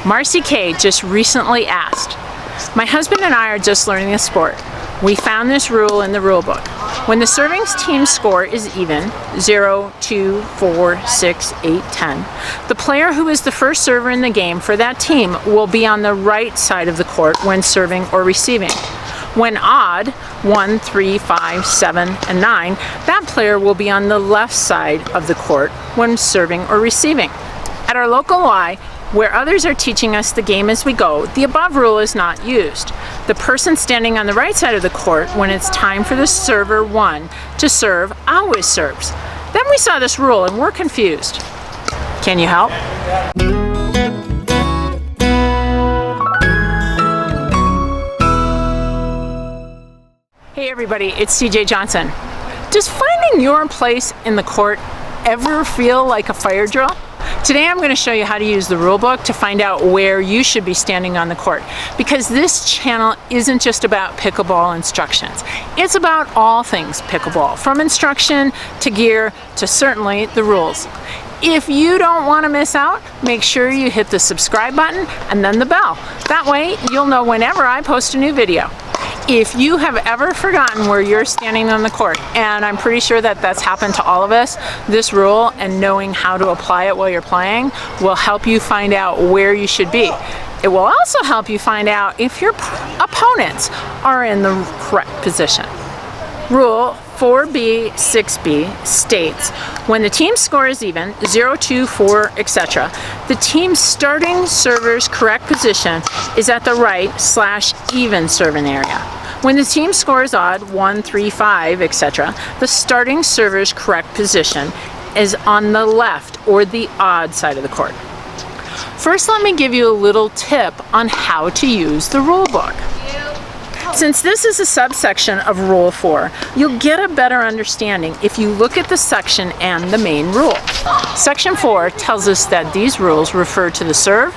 Marcy K just recently asked, my husband and I are just learning the sport. We found this rule in the rule book. When the serving team score is even, 0, 2, 4, 6, 8, 10, the player who is the first server in the game for that team will be on the right side of the court when serving or receiving. When odd, 1, 3, 5, 7, and 9, that player will be on the left side of the court when serving or receiving. At our local Y, where others are teaching us the game as we go, the above rule is not used. The person standing on the right side of the court when it's time for the server 1 to serve always serves. Then we saw this rule and we're confused. Can you help? Hey everybody, it's CJ Johnson. Does finding your place in the court ever feel like a fire drill? Today I'm going to show you how to use the rule book to find out where you should be standing on the court, because this channel isn't just about pickleball instructions. It's about all things pickleball, from instruction to gear to certainly the rules. If you don't want to miss out, make sure you hit the subscribe button and then the bell. That way you'll know whenever I post a new video. If you have ever forgotten where you're standing on the court, and I'm pretty sure that that's happened to all of us, this rule and knowing how to apply it while you're playing will help you find out where you should be. It will also help you find out if your opponents are in the correct position. Rule 4B, 6B states, when the team score is even, 0, 2, 4, etc., the team's starting server's correct position is at the right/even serving area. When the team score is odd, 1, 3, 5, etc., the starting server's correct position is on the left or the odd side of the court. First, let me give you a little tip on how to use the rule book. Since this is a subsection of Rule 4, you'll get a better understanding if you look at the section and the main rule. Section 4 tells us that these rules refer to the serve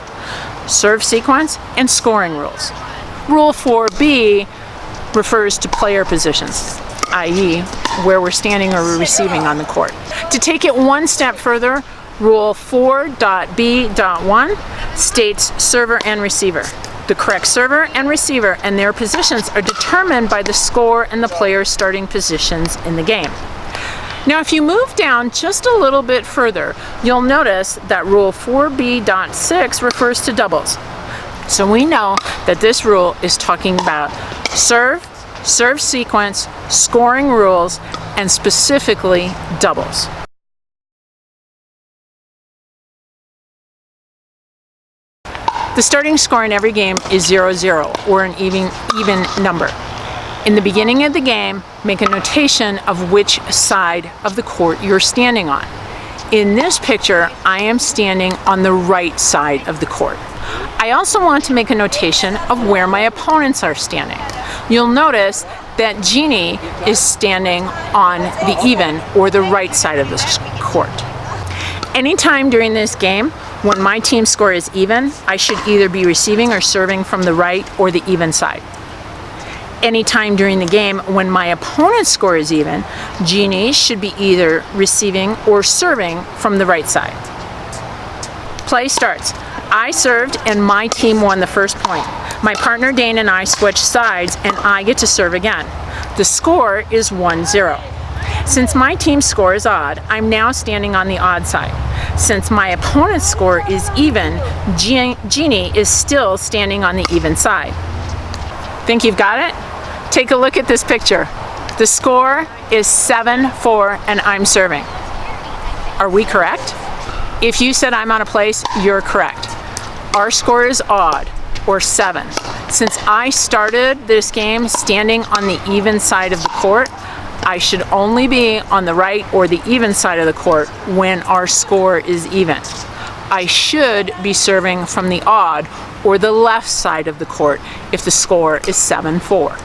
sequence, and scoring rules. Rule 4B refers to player positions, i.e. where we're standing or receiving on the court. To take it one step further, Rule 4.B.1 states server and receiver. The correct server and receiver and their positions are determined by the score and the player's starting positions in the game. Now, if you move down just a little bit further, you'll notice that Rule 4B.6 refers to doubles. So we know that this rule is talking about serve sequence, scoring rules, and specifically doubles. The starting score in every game is 0-0, or an even number. In the beginning of the game, make a notation of which side of the court you're standing on. In this picture, I am standing on the right side of the court. I also want to make a notation of where my opponents are standing. You'll notice that Jeannie is standing on the even, or the right side of the court. Anytime during this game, when my team score is even, I should either be receiving or serving from the right or the even side. Anytime during the game when my opponent's score is even, Jeannie should be either receiving or serving from the right side. Play starts. I served and my team won the first point. My partner Dane and I switched sides and I get to serve again. The score is 1-0. Since my team's score is odd, I'm now standing on the odd side. Since my opponent's score is even, Jeannie is still standing on the even side. Think you've got it? Take a look at this picture. The score is 7-4 and I'm serving. Are we correct? If you said I'm out of place, you're correct. Our score is odd, or 7. Since I started this game standing on the even side of the court, I should only be on the right or the even side of the court when our score is even. I should be serving from the odd or the left side of the court if the score is 7-4.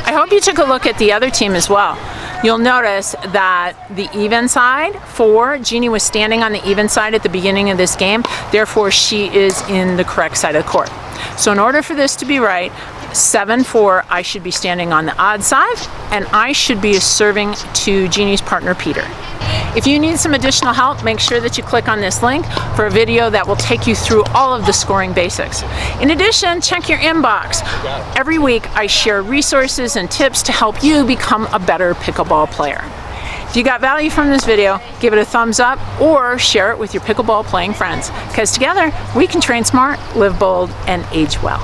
I hope you took a look at the other team as well. You'll notice that the even side, 4, Jeannie was standing on the even side at the beginning of this game, therefore she is in the correct side of the court. So in order for this to be right, 7-4, I should be standing on the odd side, and I should be serving to Jeannie's partner, Peter. If you need some additional help, make sure that you click on this link for a video that will take you through all of the scoring basics. In addition, check your inbox. Every week I share resources and tips to help you become a better pickleball player. If you got value from this video, give it a thumbs up or share it with your pickleball playing friends, because together we can train smart, live bold, and age well.